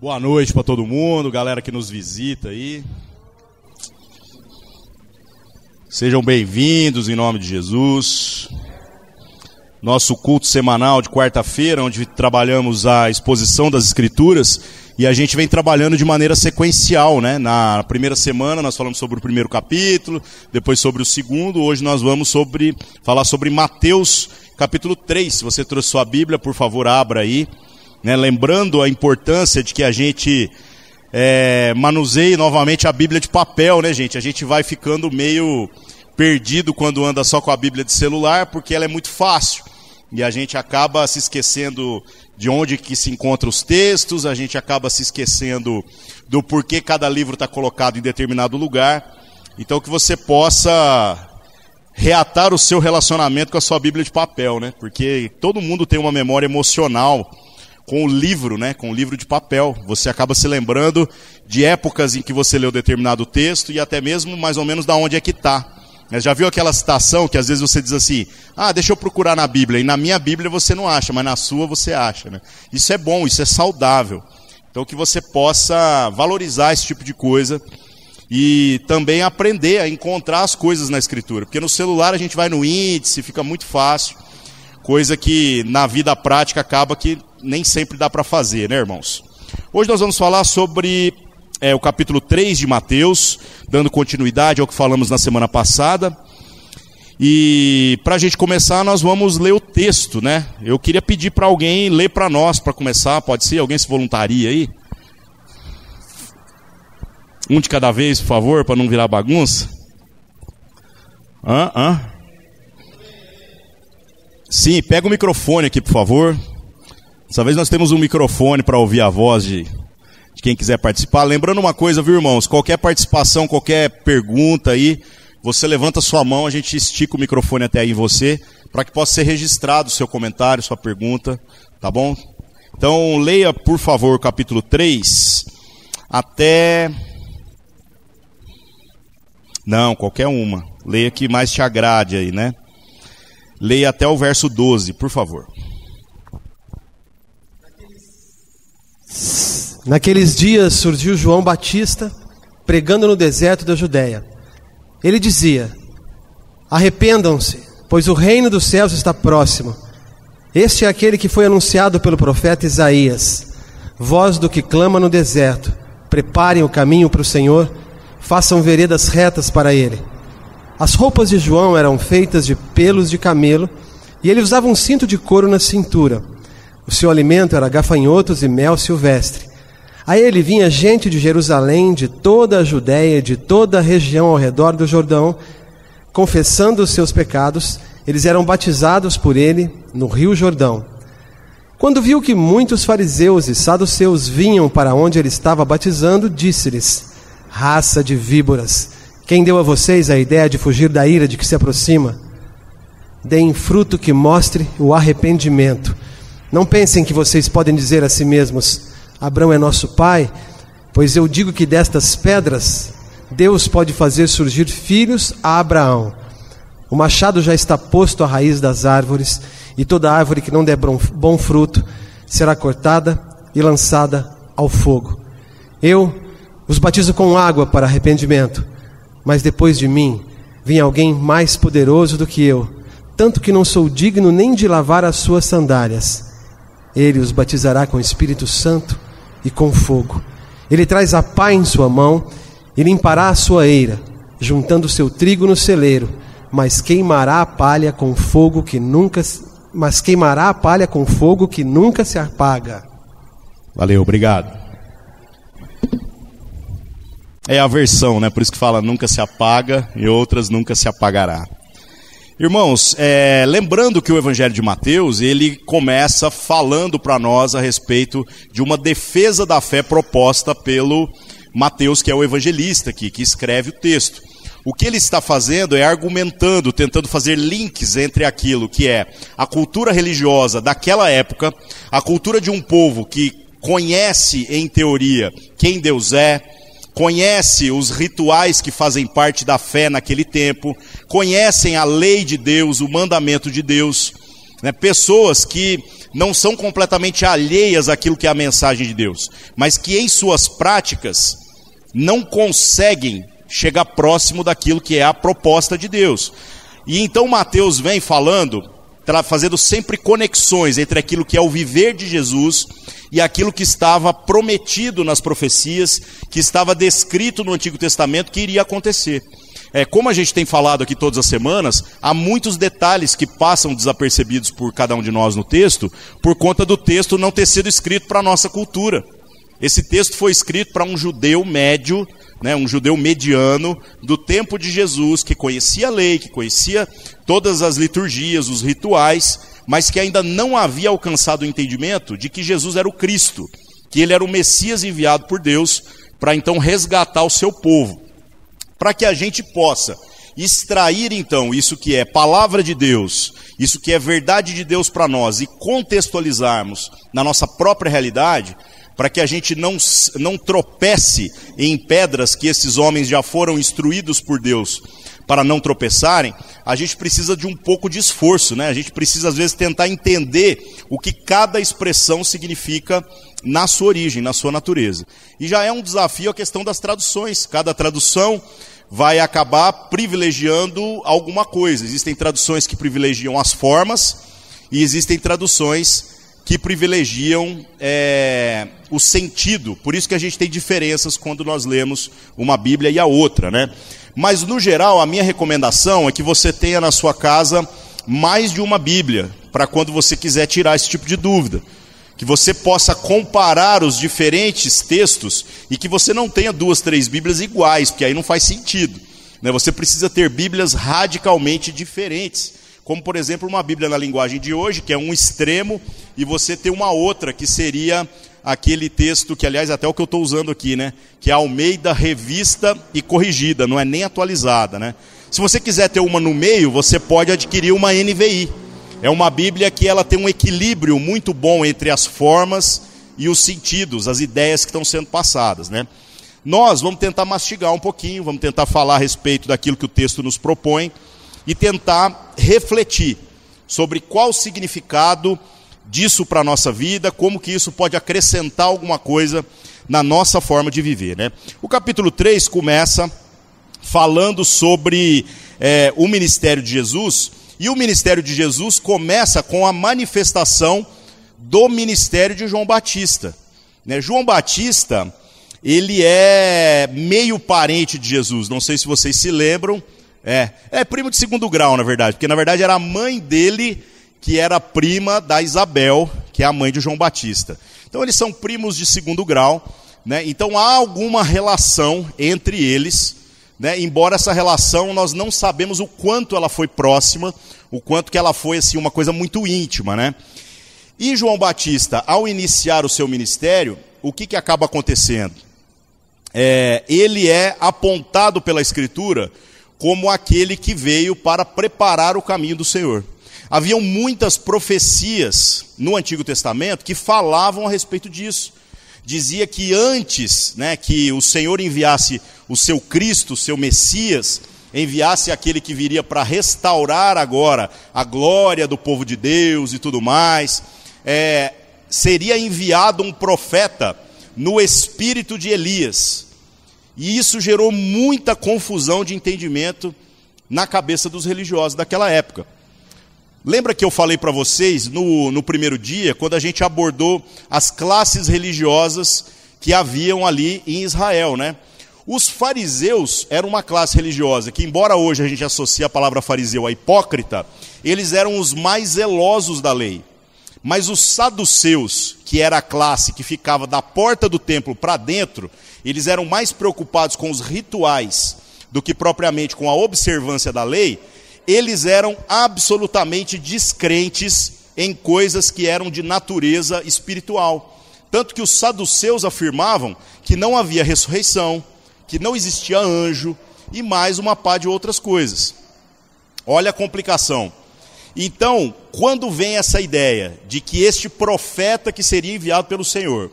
Boa noite para todo mundo, galera que nos visita aí. Sejam bem-vindos em nome de Jesus. Nosso culto semanal de quarta-feira, onde trabalhamos a exposição das Escrituras, e a gente vem trabalhando de maneira sequencial, né? Na primeira semana nós falamos sobre o primeiro capítulo, depois sobre o segundo, hoje nós vamos falar sobre Mateus capítulo 3. Se você trouxe sua Bíblia, por favor, abra aí. Né, lembrando a importância de que a gente manuseie novamente a Bíblia de papel, né, gente? A gente vai ficando meio perdido quando anda só com a Bíblia de celular, porque ela é muito fácil. E a gente acaba se esquecendo de onde que se encontram os textos, a gente acaba se esquecendo do porquê cada livro está colocado em determinado lugar. Então que você possa reatar o seu relacionamento com a sua Bíblia de papel, né? Porque todo mundo tem uma memória emocional com o livro, né? Com o livro de papel. Você acaba se lembrando de épocas em que você leu determinado texto e até mesmo mais ou menos da onde é que está. Já viu aquela citação que às vezes você diz assim, deixa eu procurar na Bíblia, e na minha Bíblia você não acha, mas na sua você acha, né? Isso é bom, isso é saudável. Então que você possa valorizar esse tipo de coisa e também aprender a encontrar as coisas na Escritura. Porque no celular a gente vai no índice, fica muito fácil, coisa que na vida prática acaba que nem sempre dá para fazer, né, irmãos? Hoje nós vamos falar sobre o capítulo 3 de Mateus, dando continuidade ao que falamos na semana passada. E para a gente começar, nós vamos ler o texto, né? Eu queria pedir para alguém ler para nós, para começar, pode ser? Alguém se voluntaria aí? Um de cada vez, por favor, para não virar bagunça. Sim, pega o microfone aqui, por favor. Dessa vez nós temos um microfone para ouvir a voz de quem quiser participar. Lembrando uma coisa, viu, irmãos? Qualquer participação, qualquer pergunta aí, você levanta sua mão, a gente estica o microfone até aí em você, para que possa ser registrado o seu comentário, sua pergunta, tá bom? Então, leia, por favor, o capítulo 3, até... Não, qualquer uma. Leia que mais te agrade aí, né? Leia até o verso 12, por favor. Naqueles dias surgiu João Batista, pregando no deserto da Judéia. Ele dizia: arrependam-se, pois o reino dos céus está próximo. Este é aquele que foi anunciado pelo profeta Isaías. Voz do que clama no deserto: preparem o caminho para o Senhor, façam veredas retas para ele. As roupas de João eram feitas de pelos de camelo, e ele usava um cinto de couro na cintura. O seu alimento era gafanhotos e mel silvestre. A ele vinha gente de Jerusalém, de toda a Judéia, de toda a região ao redor do Jordão, confessando os seus pecados. Eles eram batizados por ele no rio Jordão. Quando viu que muitos fariseus e saduceus vinham para onde ele estava batizando, disse-lhes: raça de víboras, quem deu a vocês a ideia de fugir da ira de que se aproxima? Deem fruto que mostre o arrependimento. Não pensem que vocês podem dizer a si mesmos: Abrão é nosso pai, pois eu digo que destas pedras Deus pode fazer surgir filhos a Abraão. O machado já está posto à raiz das árvores, e toda árvore que não der bom fruto será cortada e lançada ao fogo. Eu os batizo com água para arrependimento, mas depois de mim vem alguém mais poderoso do que eu, tanto que não sou digno nem de lavar as suas sandálias. Ele os batizará com o Espírito Santo e com fogo. Ele traz a pá em sua mão e limpará a sua eira, juntando o seu trigo no celeiro, mas queimará a palha com fogo que nunca se apaga. Valeu, obrigado. É a versão, né? Por isso que fala nunca se apaga e outras nunca se apagará. Irmãos, lembrando que o Evangelho de Mateus, ele começa falando para nós a respeito de uma defesa da fé proposta pelo Mateus, que é o evangelista aqui, que escreve o texto. O que ele está fazendo é argumentando, tentando fazer links entre aquilo que é a cultura religiosa daquela época, a cultura de um povo que conhece, em teoria, quem Deus é, conhece os rituais que fazem parte da fé naquele tempo, conhecem a lei de Deus, o mandamento de Deus, né? Pessoas que não são completamente alheias àquilo que é a mensagem de Deus, mas que em suas práticas não conseguem chegar próximo daquilo que é a proposta de Deus. E então Mateus vem falando, fazendo sempre conexões entre aquilo que é o viver de Jesus e aquilo que estava prometido nas profecias, que estava descrito no Antigo Testamento que iria acontecer. Como a gente tem falado aqui todas as semanas, há muitos detalhes que passam desapercebidos por cada um de nós no texto, por conta do texto não ter sido escrito para a nossa cultura. Esse texto foi escrito para um judeu médio, né, um judeu mediano, do tempo de Jesus, que conhecia a lei, que conhecia todas as liturgias, os rituais, mas que ainda não havia alcançado o entendimento de que Jesus era o Cristo, que ele era o Messias enviado por Deus para então resgatar o seu povo. Para que a gente possa extrair então isso que é palavra de Deus, isso que é verdade de Deus para nós e contextualizarmos na nossa própria realidade, para que a gente não tropece em pedras que esses homens já foram instruídos por Deus para não tropeçarem, a gente precisa de um pouco de esforço, né? A gente precisa às vezes tentar entender o que cada expressão significa na sua origem, na sua natureza. E já é um desafio a questão das traduções. Cada tradução vai acabar privilegiando alguma coisa. Existem traduções que privilegiam as formas e existem traduções que privilegiam o sentido. Por isso que a gente tem diferenças quando nós lemos uma Bíblia e a outra, né? Mas no geral, a minha recomendação é que você tenha na sua casa mais de uma Bíblia, para quando você quiser tirar esse tipo de dúvida. Que você possa comparar os diferentes textos e que você não tenha 2, 3 Bíblias iguais, porque aí não faz sentido, né? Você precisa ter Bíblias radicalmente diferentes, como por exemplo uma Bíblia na linguagem de hoje, que é um extremo, e você ter uma outra, que seria aquele texto, que aliás até o que eu estou usando aqui, né? Que é a Almeida Revista e Corrigida, não é nem atualizada, né? Se você quiser ter uma no meio, você pode adquirir uma NVI. É uma Bíblia que ela tem um equilíbrio muito bom entre as formas e os sentidos, as ideias que estão sendo passadas, né? Nós vamos tentar mastigar um pouquinho, vamos tentar falar a respeito daquilo que o texto nos propõe e tentar refletir sobre qual o significado disso para a nossa vida, como que isso pode acrescentar alguma coisa na nossa forma de viver, né? O capítulo 3 começa falando sobre o ministério de Jesus, e o ministério de Jesus começa com a manifestação do ministério de João Batista, né? João Batista, ele é meio parente de Jesus, não sei se vocês se lembram, é primo de segundo grau, na verdade, porque na verdade era a mãe dele que era prima da Isabel, que é a mãe de João Batista. Então eles são primos de segundo grau, né? Então há alguma relação entre eles, né? Embora essa relação nós não sabemos o quanto ela foi próxima, o quanto que ela foi assim, uma coisa muito íntima, né? E João Batista, ao iniciar o seu ministério, o que acaba acontecendo? Ele é apontado pela Escritura como aquele que veio para preparar o caminho do Senhor. Haviam muitas profecias no Antigo Testamento que falavam a respeito disso. Dizia que antes, né, que o Senhor enviasse o seu Cristo, o seu Messias, enviasse aquele que viria para restaurar agora a glória do povo de Deus e tudo mais, seria enviado um profeta no espírito de Elias. E isso gerou muita confusão de entendimento na cabeça dos religiosos daquela época. Lembra que eu falei para vocês no primeiro dia, quando a gente abordou as classes religiosas que haviam ali em Israel, né? Os fariseus eram uma classe religiosa que, embora hoje a gente associe a palavra fariseu a hipócrita, eles eram os mais zelosos da lei. Mas os saduceus, que era a classe que ficava da porta do templo para dentro, eles eram mais preocupados com os rituais do que propriamente com a observância da lei. Eles eram absolutamente descrentes em coisas que eram de natureza espiritual. Tanto que os saduceus afirmavam que não havia ressurreição, que não existia anjo e mais uma pá de outras coisas. Olha a complicação. Então, quando vem essa ideia de que este profeta que seria enviado pelo Senhor,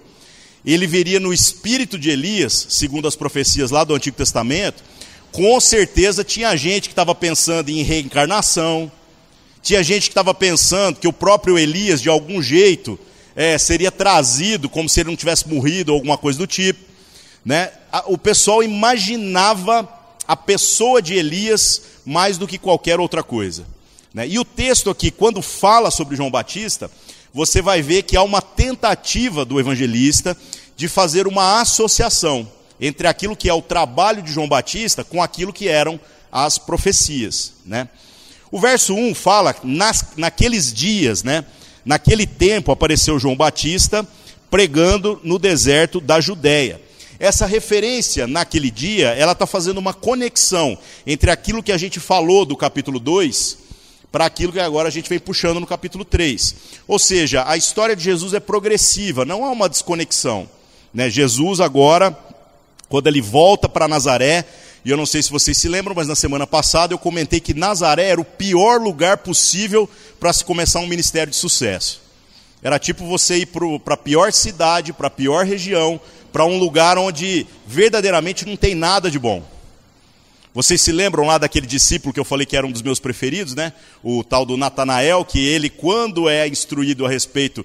ele viria no espírito de Elias, segundo as profecias lá do Antigo Testamento, com certeza tinha gente que estava pensando em reencarnação, Tinha gente que estava pensando que o próprio Elias, de algum jeito, seria trazido como se ele não tivesse morrido ou alguma coisa do tipo, né? O pessoal imaginava a pessoa de Elias mais do que qualquer outra coisa, né? E o texto aqui, quando fala sobre João Batista, você vai ver que há uma tentativa do evangelista de fazer uma associação entre aquilo que é o trabalho de João Batista com aquilo que eram as profecias, né? O verso 1 fala, naqueles dias, né? Naquele tempo apareceu João Batista pregando no deserto da Judéia. Essa referência naquele dia, ela está fazendo uma conexão entre aquilo que a gente falou do capítulo 2 para aquilo que agora a gente vem puxando no capítulo 3. Ou seja, a história de Jesus é progressiva, não há uma desconexão, né? Jesus agora, quando ele volta para Nazaré, e eu não sei se vocês se lembram, mas na semana passada eu comentei que Nazaré era o pior lugar possível para se começar um ministério de sucesso. Era tipo você ir para a pior cidade, para a pior região, para um lugar onde verdadeiramente não tem nada de bom. Vocês se lembram lá daquele discípulo que eu falei que era um dos meus preferidos, né? O tal do Natanael, que ele, quando é instruído a respeito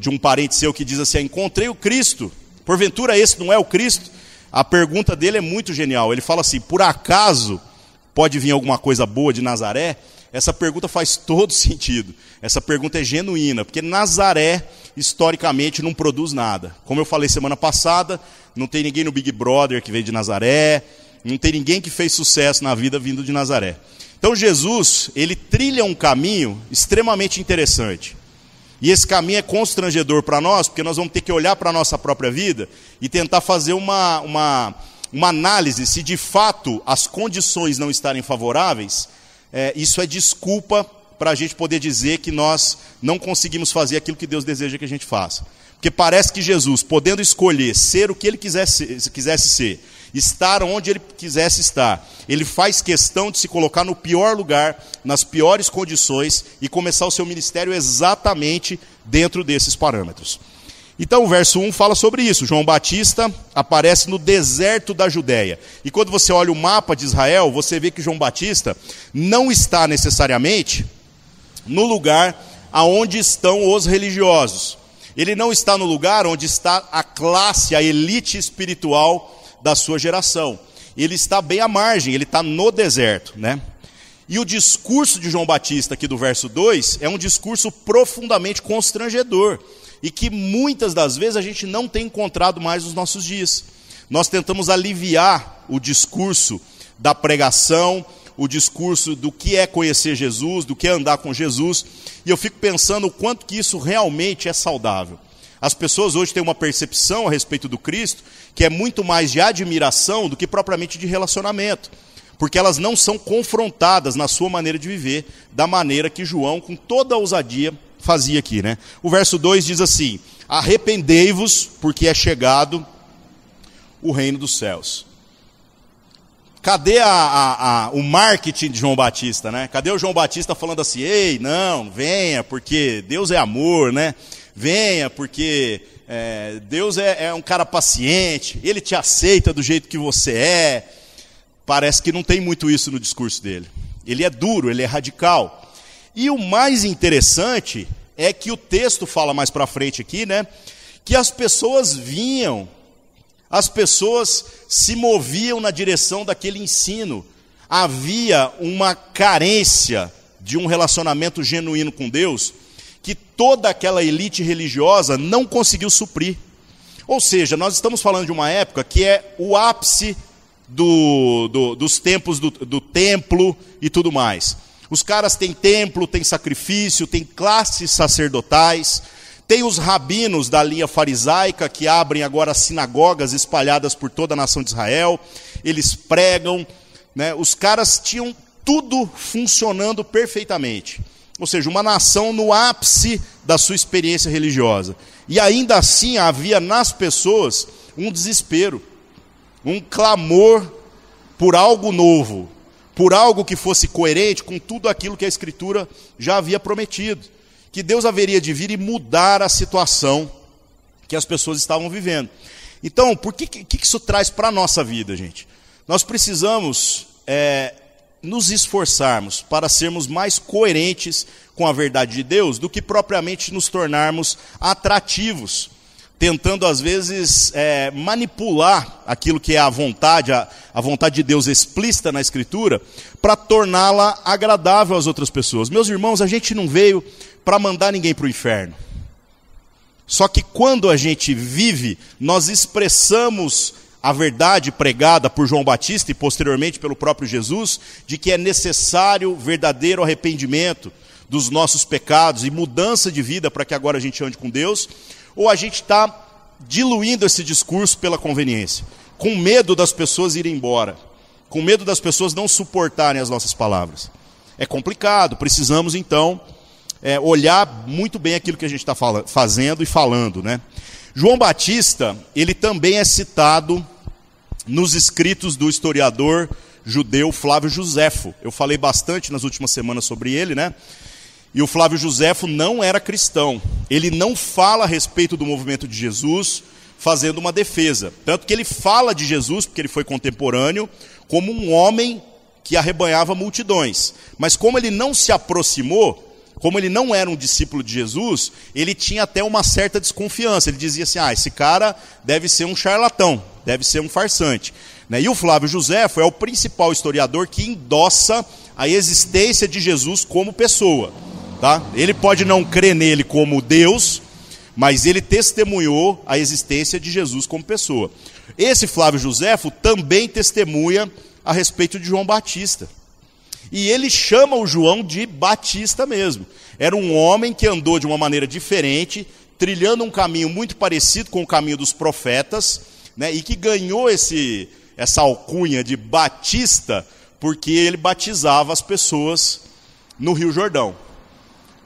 de um parente seu que diz assim, encontrei o Cristo, porventura esse não é o Cristo? A pergunta dele é muito genial. Ele fala assim, por acaso pode vir alguma coisa boa de Nazaré? Essa pergunta faz todo sentido. Essa pergunta é genuína, porque Nazaré, historicamente, não produz nada. Como eu falei semana passada, não tem ninguém no Big Brother que veio de Nazaré, não tem ninguém que fez sucesso na vida vindo de Nazaré. Então Jesus, ele trilha um caminho extremamente interessante. E esse caminho é constrangedor para nós, porque nós vamos ter que olhar para a nossa própria vida e tentar fazer uma análise se de fato as condições não estarem favoráveis. Isso é desculpa para a gente poder dizer que nós não conseguimos fazer aquilo que Deus deseja que a gente faça. Porque parece que Jesus, podendo escolher ser o que ele quisesse ser, estar onde ele quisesse estar, ele faz questão de se colocar no pior lugar, nas piores condições e começar o seu ministério exatamente dentro desses parâmetros. Então o verso 1 fala sobre isso. João Batista aparece no deserto da Judéia. E quando você olha o mapa de Israel, você vê que João Batista não está necessariamente no lugar aonde estão os religiosos. Ele não está no lugar onde está a classe, a elite espiritual da sua geração. Ele está bem à margem, ele está no deserto, né? E o discurso de João Batista aqui do verso 2 é um discurso profundamente constrangedor e que muitas das vezes a gente não tem encontrado mais nos nossos dias. Nós tentamos aliviar o discurso da pregação, o discurso do que é conhecer Jesus, do que é andar com Jesus, e eu fico pensando o quanto que isso realmente é saudável. As pessoas hoje têm uma percepção a respeito do Cristo que é muito mais de admiração do que propriamente de relacionamento, porque elas não são confrontadas na sua maneira de viver, da maneira que João, com toda a ousadia, fazia aqui, né? O verso 2 diz assim, arrependei-vos, porque é chegado o reino dos céus. Cadê o marketing de João Batista, né? Cadê o João Batista falando assim, ei, não, venha, porque Deus é amor, né? Venha, porque Deus é um cara paciente, Ele te aceita do jeito que você é. Parece que não tem muito isso no discurso dele. Ele é duro, ele é radical. E o mais interessante é que o texto fala mais para frente aqui, né? Que as pessoas vinham, as pessoas se moviam na direção daquele ensino. Havia uma carência de um relacionamento genuíno com Deus que toda aquela elite religiosa não conseguiu suprir. Ou seja, nós estamos falando de uma época que é o ápice dos tempos do templo e tudo mais. Os caras têm templo, têm sacrifício, têm classes sacerdotais, tem os rabinos da linha farisaica que abrem agora sinagogas espalhadas por toda a nação de Israel, eles pregam, né? Os caras tinham tudo funcionando perfeitamente. Ou seja, uma nação no ápice da sua experiência religiosa. E ainda assim havia nas pessoas um desespero, um clamor por algo novo, por algo que fosse coerente com tudo aquilo que a Escritura já havia prometido. Que Deus haveria de vir e mudar a situação que as pessoas estavam vivendo. Então, por que isso traz para a nossa vida, gente? Nós precisamos nos esforçarmos para sermos mais coerentes com a verdade de Deus do que propriamente nos tornarmos atrativos, tentando às vezes manipular aquilo que é a vontade de Deus explícita na Escritura, para torná-la agradável às outras pessoas. Meus irmãos, a gente não veio para mandar ninguém para o inferno. Só que quando a gente vive, nós expressamos a verdade pregada por João Batista e posteriormente pelo próprio Jesus, de que é necessário verdadeiro arrependimento dos nossos pecados e mudança de vida para que agora a gente ande com Deus, ou a gente está diluindo esse discurso pela conveniência, com medo das pessoas irem embora, com medo das pessoas não suportarem as nossas palavras. É complicado, precisamos então olhar muito bem aquilo que a gente está fazendo e falando, né? João Batista, ele também é citado nos escritos do historiador judeu Flávio Joséfo. Eu falei bastante nas últimas semanas sobre ele, né? E o Flávio Joséfo não era cristão. Ele não fala a respeito do movimento de Jesus fazendo uma defesa. Tanto que ele fala de Jesus, porque ele foi contemporâneo, como um homem que arrebanhava multidões. Mas como ele não se aproximou, como ele não era um discípulo de Jesus, ele tinha até uma certa desconfiança. Ele dizia assim, esse cara deve ser um charlatão, deve ser um farsante. E o Flávio Joséfo é o principal historiador que endossa a existência de Jesus como pessoa. Tá? Ele pode não crer nele como Deus, mas ele testemunhou a existência de Jesus como pessoa. Esse Flávio Joséfo também testemunha a respeito de João Batista. E ele chama o João de Batista mesmo. Era um homem que andou de uma maneira diferente, trilhando um caminho muito parecido com o caminho dos profetas, né, e que ganhou essa alcunha de Batista, porque ele batizava as pessoas no Rio Jordão.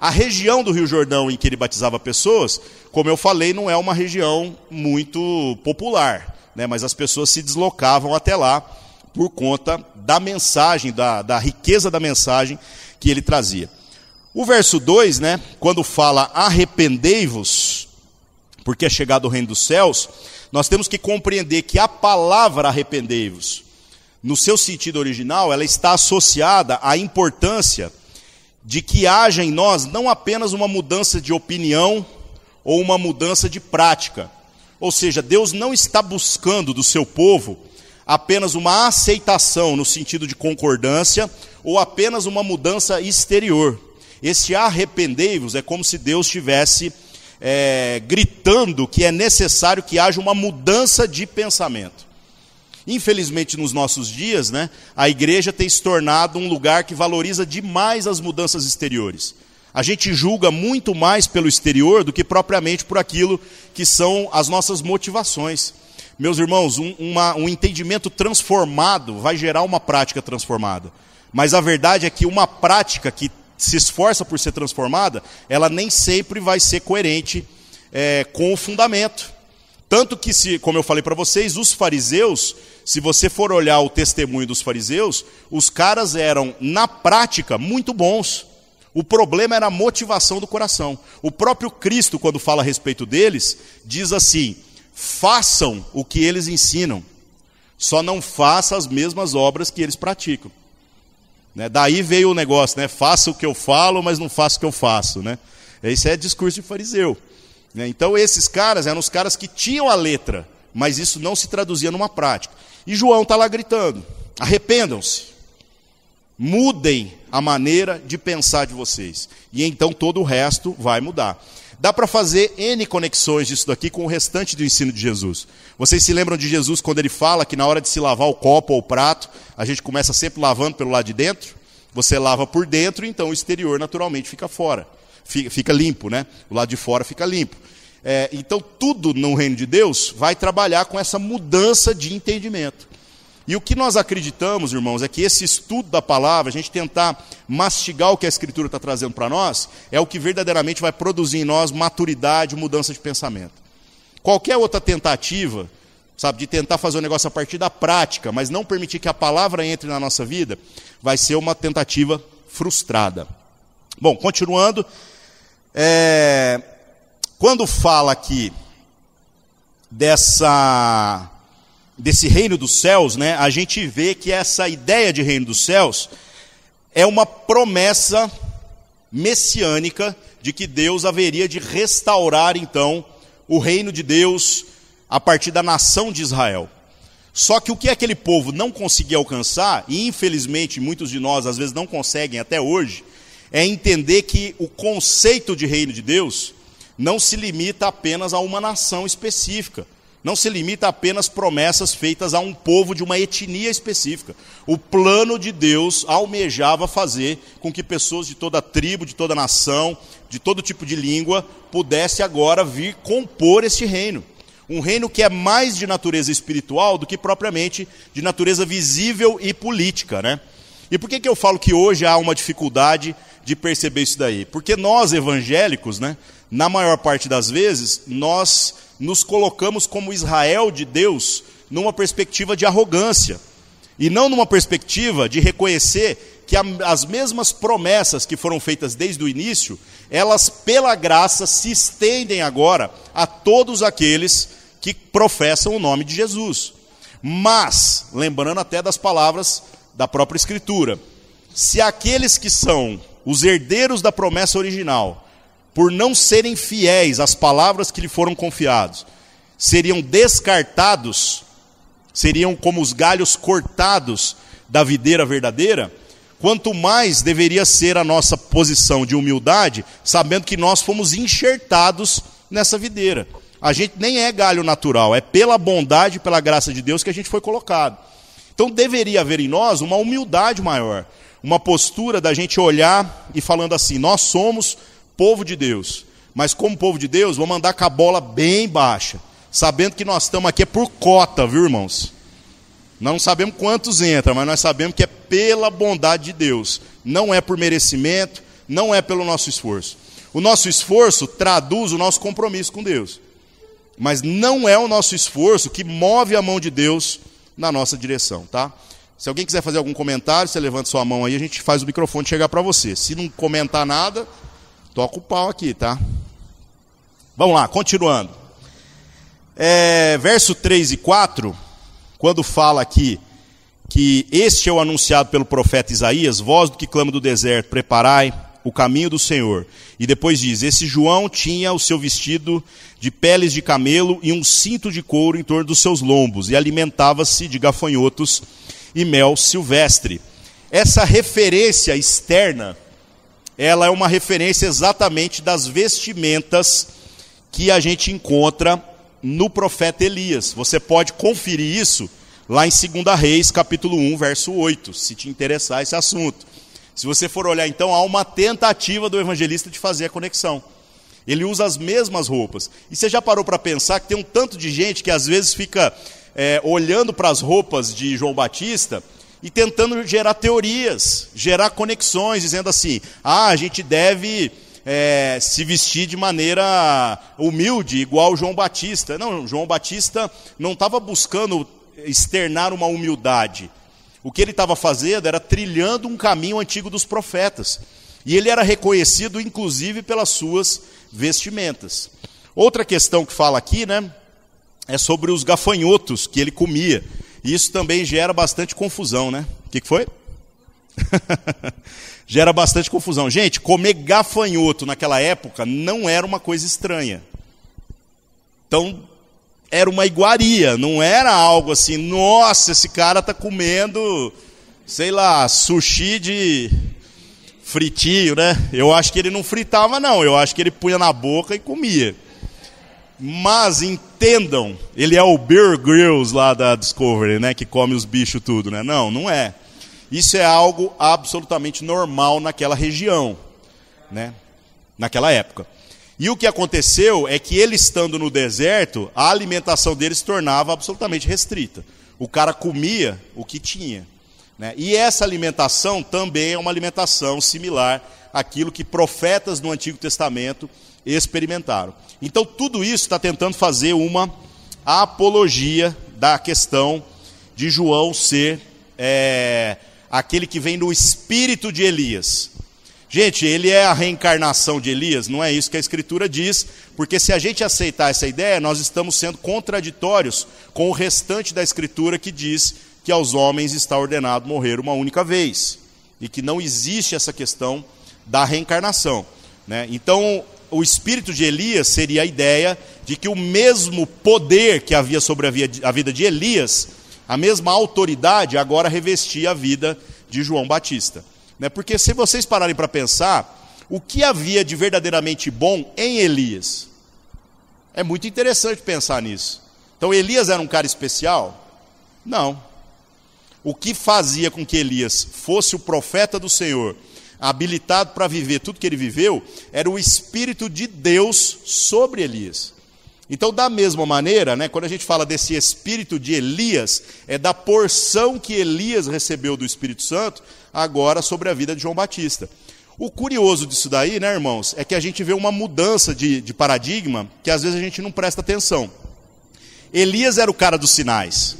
A região do Rio Jordão em que ele batizava pessoas, como eu falei, não é uma região muito popular, né, mas as pessoas se deslocavam até lá, por conta da mensagem, da riqueza da mensagem que ele trazia. O verso 2, né, quando fala arrependei-vos, porque é chegado o reino dos céus, nós temos que compreender que a palavra arrependei-vos, no seu sentido original, ela está associada à importância de que haja em nós não apenas uma mudança de opinião ou uma mudança de prática. Ou seja, Deus não está buscando do seu povo apenas uma aceitação no sentido de concordância ou apenas uma mudança exterior. Esse arrependei-vos é como se Deus estivesse gritando que é necessário que haja uma mudança de pensamento. Infelizmente, nos nossos dias, né, a igreja tem se tornado um lugar que valoriza demais as mudanças exteriores. A gente julga muito mais pelo exterior do que propriamente por aquilo que são as nossas motivações. Meus irmãos, um entendimento transformado vai gerar uma prática transformada. Mas a verdade é que uma prática que se esforça por ser transformada, ela nem sempre vai ser coerente com o fundamento. Tanto que, como eu falei para vocês, os fariseus, se você for olhar o testemunho dos fariseus, os caras eram, na prática, muito bons. O problema era a motivação do coração. O próprio Cristo, quando fala a respeito deles, diz assim: façam o que eles ensinam, só não façam as mesmas obras que eles praticam. Né? Daí veio o negócio, né? Faça o que eu falo, mas não faça o que eu faço. Né? Esse é discurso de fariseu. Né? Então esses caras eram os caras que tinham a letra, mas isso não se traduzia numa prática. E João está lá gritando: arrependam-se, mudem a maneira de pensar de vocês, e então todo o resto vai mudar. Dá para fazer N conexões disso daqui com o restante do ensino de Jesus. Vocês se lembram de Jesus quando ele fala que na hora de se lavar o copo ou o prato, a gente começa sempre lavando pelo lado de dentro? Você lava por dentro, então o exterior naturalmente fica fora. Fica limpo, né? O lado de fora fica limpo. Então tudo no reino de Deus vai trabalhar com essa mudança de entendimento. E o que nós acreditamos, irmãos, é que esse estudo da palavra, a gente tentar mastigar o que a Escritura está trazendo para nós, é o que verdadeiramente vai produzir em nós maturidade, mudança de pensamento. Qualquer outra tentativa, sabe, de tentar fazer o negócio a partir da prática, mas não permitir que a palavra entre na nossa vida, vai ser uma tentativa frustrada. Bom, continuando, quando fala aqui desse reino dos céus, né, a gente vê que essa ideia de reino dos céus, é uma promessa messiânica de que Deus haveria de restaurar, então, o reino de Deus a partir da nação de Israel. Só que o que aquele povo não conseguia alcançar, e infelizmente muitos de nós às vezes não conseguem até hoje, é entender que o conceito de reino de Deus não se limita apenas a uma nação específica. Não se limita a apenas promessas feitas a um povo de uma etnia específica. O plano de Deus almejava fazer com que pessoas de toda tribo, de toda nação, de todo tipo de língua, pudesse agora vir compor este reino. Um reino que é mais de natureza espiritual do que propriamente de natureza visível e política, né? E por que eu falo que hoje há uma dificuldade de perceber isso daí? Porque nós evangélicos, né, na maior parte das vezes, nós nos colocamos como Israel de Deus numa perspectiva de arrogância e não numa perspectiva de reconhecer que as mesmas promessas que foram feitas desde o início, elas pela graça se estendem agora a todos aqueles que professam o nome de Jesus. Mas, lembrando até das palavras da própria Escritura, se aqueles que são os herdeiros da promessa original, por não serem fiéis às palavras que lhe foram confiados, seriam descartados, seriam como os galhos cortados da videira verdadeira, quanto mais deveria ser a nossa posição de humildade, sabendo que nós fomos enxertados nessa videira. A gente nem é galho natural, é pela bondade e pela graça de Deus que a gente foi colocado. Então deveria haver em nós uma humildade maior, uma postura da gente olhar e falando assim, nós somos povo de Deus, mas como povo de Deus, vamos andar com a bola bem baixa, sabendo que nós estamos aqui por cota, viu, irmãos? Nós não sabemos quantos entram, mas nós sabemos que é pela bondade de Deus, não é por merecimento, não é pelo nosso esforço. O nosso esforço traduz o nosso compromisso com Deus, mas não é o nosso esforço que move a mão de Deus na nossa direção, tá? Se alguém quiser fazer algum comentário, você levanta sua mão aí, a gente faz o microfone chegar para você. Se não comentar nada, toca o pau aqui, tá? Vamos lá, continuando. Verso 3 e 4, quando fala aqui que este é o anunciado pelo profeta Isaías, voz do que clama do deserto, preparai o caminho do Senhor. E depois diz, esse João tinha o seu vestido de peles de camelo e um cinto de couro em torno dos seus lombos, e alimentava-se de gafanhotos e mel silvestre. Essa referência externa, ela é uma referência exatamente das vestimentas que a gente encontra no profeta Elias. Você pode conferir isso lá em 2 Reis, capítulo 1, verso 8, se te interessar esse assunto. Se você for olhar, então, há uma tentativa do evangelista de fazer a conexão. Ele usa as mesmas roupas. E você já parou para pensar que tem um tanto de gente que às vezes fica olhando para as roupas de João Batista e tentando gerar teorias, gerar conexões, dizendo assim, a gente deve se vestir de maneira humilde, igual João Batista. Não, João Batista não estava buscando externar uma humildade. O que ele estava fazendo era trilhando um caminho antigo dos profetas. E ele era reconhecido, inclusive, pelas suas vestimentas. Outra questão que fala aqui, né, é sobre os gafanhotos que ele comia. E isso também gera bastante confusão, né? O que foi? Gera bastante confusão. Gente, comer gafanhoto naquela época não era uma coisa estranha. Então, era uma iguaria, não era algo assim, nossa, esse cara está comendo, sei lá, sushi de fritinho, né? Eu acho que ele não fritava, não. Eu acho que ele punha na boca e comia. Mas entendam, ele é o Bear Grylls lá da Discovery, né? Que come os bichos tudo, né? Não, não é. Isso é algo absolutamente normal naquela região, né? Naquela época. E o que aconteceu é que ele estando no deserto, a alimentação dele se tornava absolutamente restrita. O cara comia o que tinha, né? E essa alimentação também é uma alimentação similar àquilo que profetas no Antigo Testamento experimentaram. Então tudo isso está tentando fazer uma apologia da questão de João ser aquele que vem no espírito de Elias. Gente, ele é a reencarnação de Elias? Não é isso que a Escritura diz, porque se a gente aceitar essa ideia, nós estamos sendo contraditórios com o restante da Escritura que diz que aos homens está ordenado morrer uma única vez. e que não existe essa questão da reencarnação, né? Então, o espírito de Elias seria a ideia de que o mesmo poder que havia sobre a vida de Elias, a mesma autoridade, agora revestia a vida de João Batista, né? Porque se vocês pararem para pensar, o que havia de verdadeiramente bom em Elias? É muito interessante pensar nisso. Então, Elias era um cara especial? Não. O que fazia com que Elias fosse o profeta do Senhor, habilitado para viver tudo que ele viveu, era o Espírito de Deus sobre Elias. Então, da mesma maneira, né, quando a gente fala desse Espírito de Elias, é da porção que Elias recebeu do Espírito Santo, agora sobre a vida de João Batista. O curioso disso daí, né, irmãos, é que a gente vê uma mudança de paradigma que às vezes a gente não presta atenção. Elias era o cara dos sinais.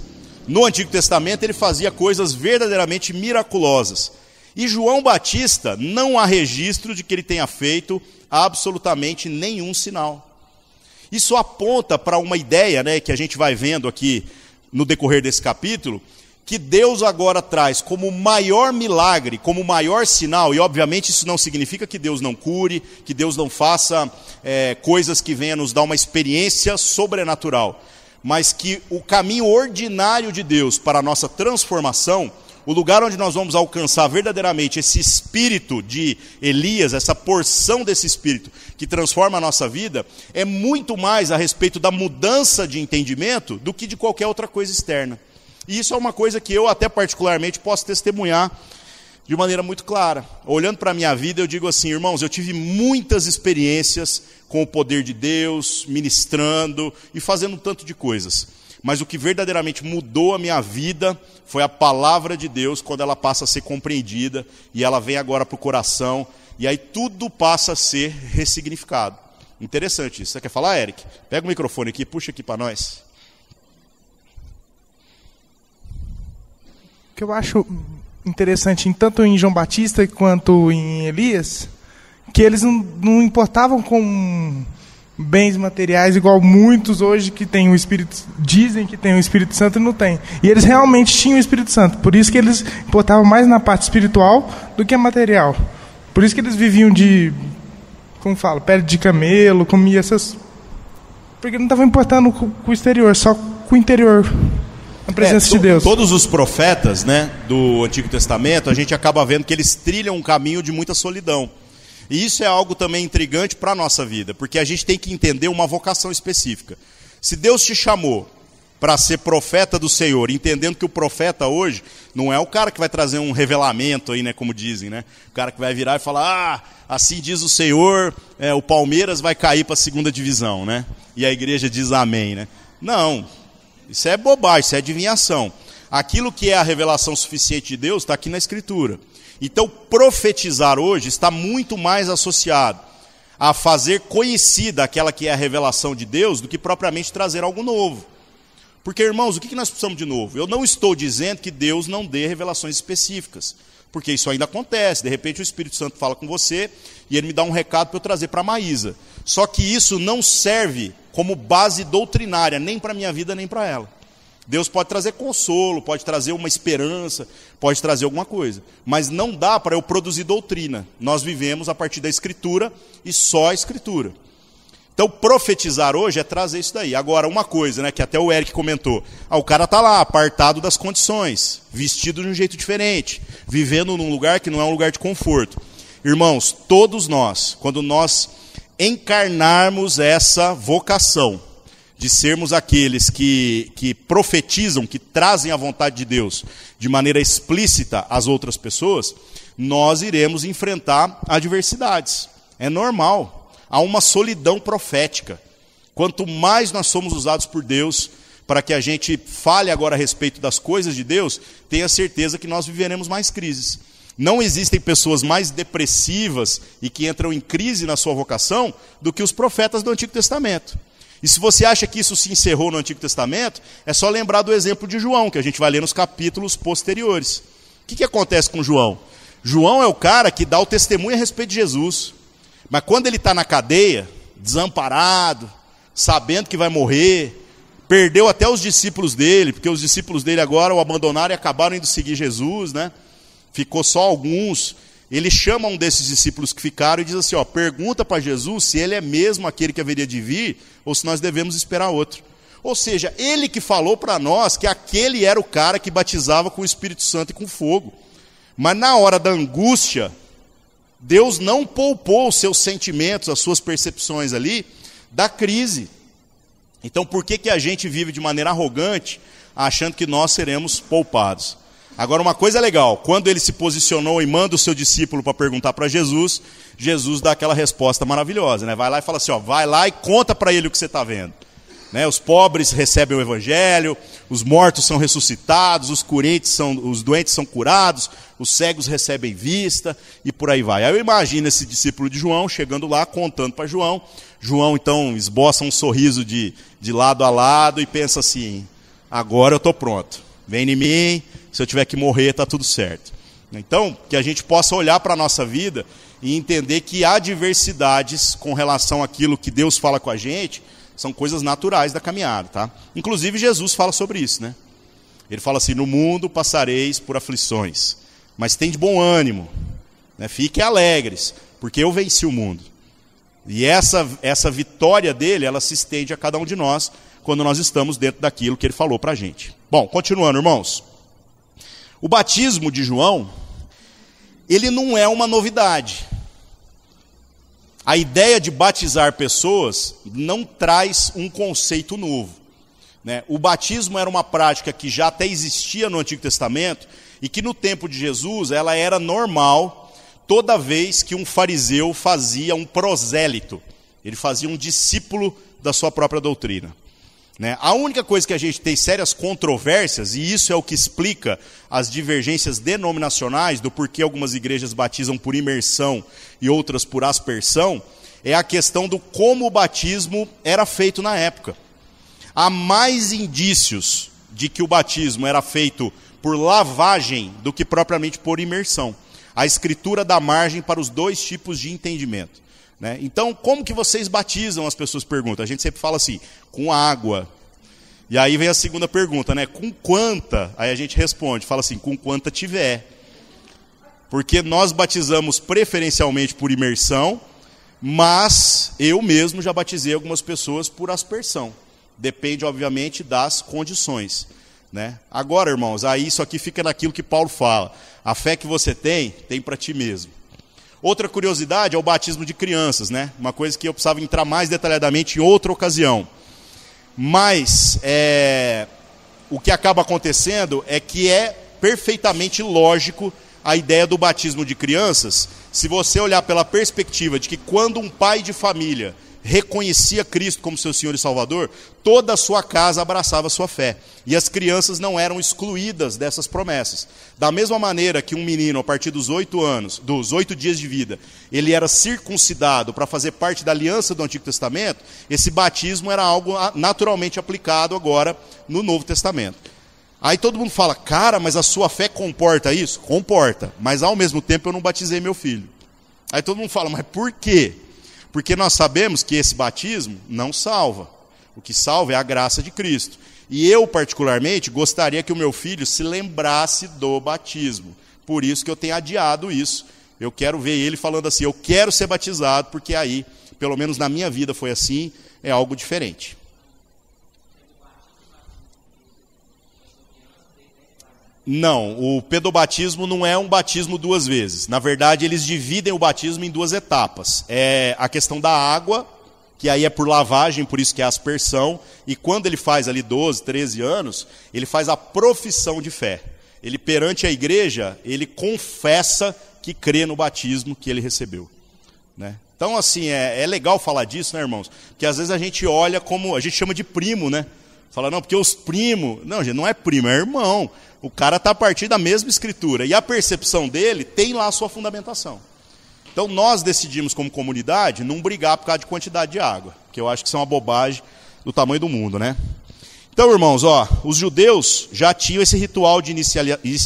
No Antigo Testamento ele fazia coisas verdadeiramente miraculosas. E João Batista, não há registro de que ele tenha feito absolutamente nenhum sinal. Isso aponta para uma ideia, né, que a gente vai vendo aqui no decorrer desse capítulo, que Deus agora traz como maior milagre, como maior sinal, e obviamente isso não significa que Deus não cure, que Deus não faça coisas que venham nos dar uma experiência sobrenatural, mas que o caminho ordinário de Deus para a nossa transformação, o lugar onde nós vamos alcançar verdadeiramente esse espírito de Elias, essa porção desse espírito que transforma a nossa vida, é muito mais a respeito da mudança de entendimento do que de qualquer outra coisa externa. E isso é uma coisa que eu até particularmente posso testemunhar de maneira muito clara. Olhando para a minha vida, eu digo assim, irmãos, eu tive muitas experiências com o poder de Deus, ministrando e fazendo um tanto de coisas. Mas o que verdadeiramente mudou a minha vida foi a palavra de Deus, quando ela passa a ser compreendida e ela vem agora para o coração, e aí tudo passa a ser ressignificado. Interessante isso. Você quer falar, Eric? Pega o microfone aqui, puxa aqui para nós. O que eu acho interessante, tanto em João Batista quanto em Elias, que eles não importavam com bens materiais, igual muitos hoje que têm o Espírito, dizem que tem o Espírito Santo e não tem. E eles realmente tinham o Espírito Santo, por isso que eles importavam mais na parte espiritual do que a material. Por isso que eles viviam de, como fala, pele de camelo, comia essas... Porque não estavam importando com o exterior, só com o interior. A presença de Deus. Todos os profetas, né, do Antigo Testamento, a gente acaba vendo que eles trilham um caminho de muita solidão. E isso é algo também intrigante para a nossa vida, porque a gente tem que entender uma vocação específica. Se Deus te chamou para ser profeta do Senhor, entendendo que o profeta hoje não é o cara que vai trazer um revelamento aí, né, como dizem, né? O cara que vai virar e falar, assim diz o Senhor, o Palmeiras vai cair para a 2ª divisão, né? E a igreja diz amém, né? Não. Isso é bobagem, isso é adivinhação. Aquilo que é a revelação suficiente de Deus está aqui na Escritura. Então, profetizar hoje está muito mais associado a fazer conhecida aquela que é a revelação de Deus do que propriamente trazer algo novo. Porque, irmãos, o que nós precisamos de novo? Eu não estou dizendo que Deus não dê revelações específicas, porque isso ainda acontece. De repente o Espírito Santo fala com você e ele me dá um recado para eu trazer para a Maísa. Só que isso não serve como base doutrinária, nem para a minha vida, nem para ela. Deus pode trazer consolo, pode trazer uma esperança, pode trazer alguma coisa. Mas não dá para eu produzir doutrina. Nós vivemos a partir da Escritura e só a Escritura. Então, profetizar hoje é trazer isso daí. Agora, uma coisa, né, que até o Eric comentou. O cara está lá, apartado das condições, vestido de um jeito diferente, vivendo num lugar que não é um lugar de conforto. Irmãos, todos nós, quando nós encarnarmos essa vocação de sermos aqueles que profetizam, que trazem a vontade de Deus de maneira explícita às outras pessoas, nós iremos enfrentar adversidades. É normal. Há uma solidão profética. Quanto mais nós somos usados por Deus para que a gente fale agora a respeito das coisas de Deus, tenha certeza que nós viveremos mais crises. Não existem pessoas mais depressivas e que entram em crise na sua vocação do que os profetas do Antigo Testamento. E se você acha que isso se encerrou no Antigo Testamento, é só lembrar do exemplo de João, que a gente vai ler nos capítulos posteriores. O que acontece com João? João é o cara que dá o testemunho a respeito de Jesus. Mas quando ele está na cadeia, desamparado, sabendo que vai morrer, perdeu até os discípulos dele, porque os discípulos dele agora o abandonaram e acabaram indo seguir Jesus, né? ficou só alguns, ele chama um desses discípulos que ficaram e diz assim, pergunta para Jesus se ele é mesmo aquele que haveria de vir, ou se nós devemos esperar outro. Ou seja, ele que falou para nós que aquele era o cara que batizava com o Espírito Santo e com fogo. Mas na hora da angústia, Deus não poupou os seus sentimentos, as suas percepções ali, da crise. Então por que a gente vive de maneira arrogante, achando que nós seremos poupados? Agora uma coisa legal, quando ele se posicionou e manda o seu discípulo para perguntar para Jesus, Jesus dá aquela resposta maravilhosa, né? Vai lá e fala assim, vai lá e conta para ele o que você está vendo. Né? Os pobres recebem o evangelho, os mortos são ressuscitados, os doentes são curados, os cegos recebem vista e por aí vai. Aí eu imagino esse discípulo de João chegando lá, contando para João. João então esboça um sorriso de lado a lado e pensa assim, agora eu estou pronto, vem em mim, se eu tiver que morrer está tudo certo. Então, que a gente possa olhar para a nossa vida e entender que há diversidades com relação àquilo que Deus fala com a gente, são coisas naturais da caminhada, tá? Inclusive Jesus fala sobre isso, né? Ele fala assim, no mundo passareis por aflições, mas tem de bom ânimo, né? Fiquem alegres, porque eu venci o mundo. E essa vitória dele, ela se estende a cada um de nós, quando nós estamos dentro daquilo que ele falou pra gente. Bom, continuando, irmãos. O batismo de João, ele não é uma novidade. A ideia de batizar pessoas não traz um conceito novo, né? O batismo era uma prática que já até existia no Antigo Testamento e que no tempo de Jesus ela era normal toda vez que um fariseu fazia um prosélito. Ele fazia um discípulo da sua própria doutrina. Né? A única coisa que a gente tem sérias controvérsias, e isso é o que explica as divergências denominacionais do porquê algumas igrejas batizam por imersão e outras por aspersão, é a questão do como o batismo era feito na época. Há mais indícios de que o batismo era feito por lavagem do que propriamente por imersão. A Escritura dá margem para os dois tipos de entendimento. Né? Então, como que vocês batizam? As pessoas perguntam. A gente sempre fala assim, com água. E aí vem a segunda pergunta, né? Com quanta? Aí a gente responde, fala assim, com quanta tiver. Porque nós batizamos preferencialmente por imersão, mas eu mesmo já batizei algumas pessoas por aspersão. Depende, obviamente, das condições. Né? Agora, irmãos, aí isso aqui fica naquilo que Paulo fala. A fé que você tem para ti mesmo. Outra curiosidade é o batismo de crianças, né? Uma coisa que eu precisava entrar mais detalhadamente em outra ocasião. Mas o que acaba acontecendo é que é perfeitamente lógico a ideia do batismo de crianças, se você olhar pela perspectiva de que quando um pai de família reconhecia Cristo como seu Senhor e Salvador, toda a sua casa abraçava a sua fé. E as crianças não eram excluídas dessas promessas. Da mesma maneira que um menino, a partir dos 8 anos, dos 8 dias de vida, ele era circuncidado para fazer parte da aliança do Antigo Testamento, esse batismo era algo naturalmente aplicado agora no Novo Testamento. Aí todo mundo fala, cara, mas a sua fé comporta isso? Comporta, mas ao mesmo tempo eu não batizei meu filho. Aí todo mundo fala, mas por quê? Porque nós sabemos que esse batismo não salva. O que salva é a graça de Cristo. E eu, particularmente, gostaria que o meu filho se lembrasse do batismo. Por isso que eu tenho adiado isso. Eu quero ver ele falando assim, eu quero ser batizado, porque aí, pelo menos na minha vida foi assim, é algo diferente. Não, o pedobatismo não é um batismo 2 vezes. Na verdade, eles dividem o batismo em 2 etapas. É a questão da água, que aí é por lavagem, por isso que é aspersão. E quando ele faz ali 12, 13 anos, ele faz a profissão de fé. Ele, perante a igreja, ele confessa que crê no batismo que ele recebeu. Né? Então, assim, é legal falar disso, né, irmãos? Porque às vezes a gente olha como, a gente chama de primo, né? Fala, não, porque os primos... Não, gente, não é primo, é irmão. O cara está a partir da mesma escritura. E a percepção dele tem lá a sua fundamentação. Então nós decidimos como comunidade não brigar por causa de quantidade de água. Que eu acho que isso é uma bobagem do tamanho do mundo, né? Então, irmãos, os judeus já tinham esse ritual de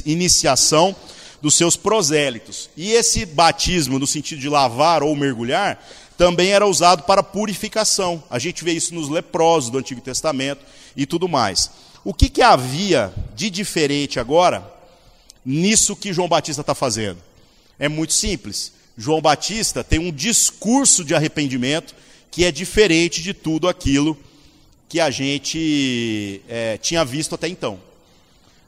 iniciação dos seus prosélitos. E esse batismo, no sentido de lavar ou mergulhar, também era usado para purificação. A gente vê isso nos leprosos do Antigo Testamento e tudo mais. O que havia de diferente agora nisso que João Batista está fazendo? É muito simples. João Batista tem um discurso de arrependimento que é diferente de tudo aquilo que a gente tinha visto até então.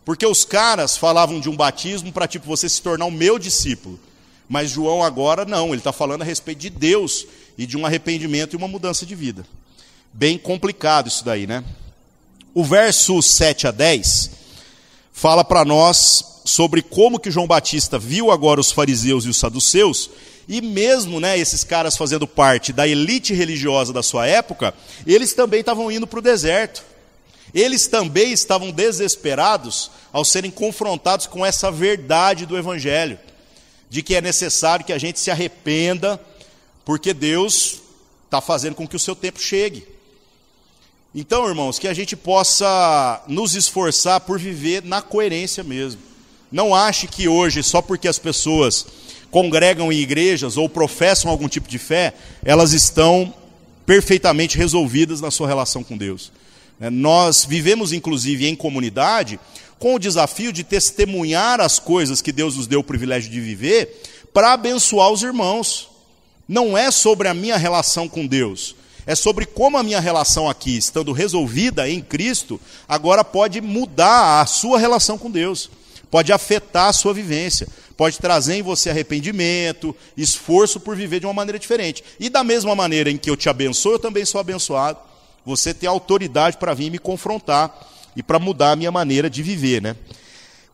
Porque os caras falavam de um batismo para tipo você se tornar o meu discípulo. Mas João agora não, ele está falando a respeito de Deus e de um arrependimento e uma mudança de vida. Bem complicado isso daí, né? O verso 7 a 10 fala para nós sobre como que João Batista viu agora os fariseus e os saduceus, e mesmo, né, esses caras fazendo parte da elite religiosa da sua época, eles também estavam indo para o deserto. Eles também estavam desesperados ao serem confrontados com essa verdade do Evangelho, de que é necessário que a gente se arrependa, porque Deus está fazendo com que o seu tempo chegue. Então, irmãos, que a gente possa nos esforçar por viver na coerência mesmo. Não ache que hoje, só porque as pessoas congregam em igrejas ou professam algum tipo de fé, elas estão perfeitamente resolvidas na sua relação com Deus. Nós vivemos, inclusive, em comunidade, com o desafio de testemunhar as coisas que Deus nos deu o privilégio de viver, para abençoar os irmãos. Não é sobre a minha relação com Deus, é sobre como a minha relação aqui, estando resolvida em Cristo, agora pode mudar a sua relação com Deus, pode afetar a sua vivência, pode trazer em você arrependimento, esforço por viver de uma maneira diferente. E da mesma maneira em que eu te abençoo, eu também sou abençoado. Você tem autoridade para vir me confrontar e para mudar a minha maneira de viver, né?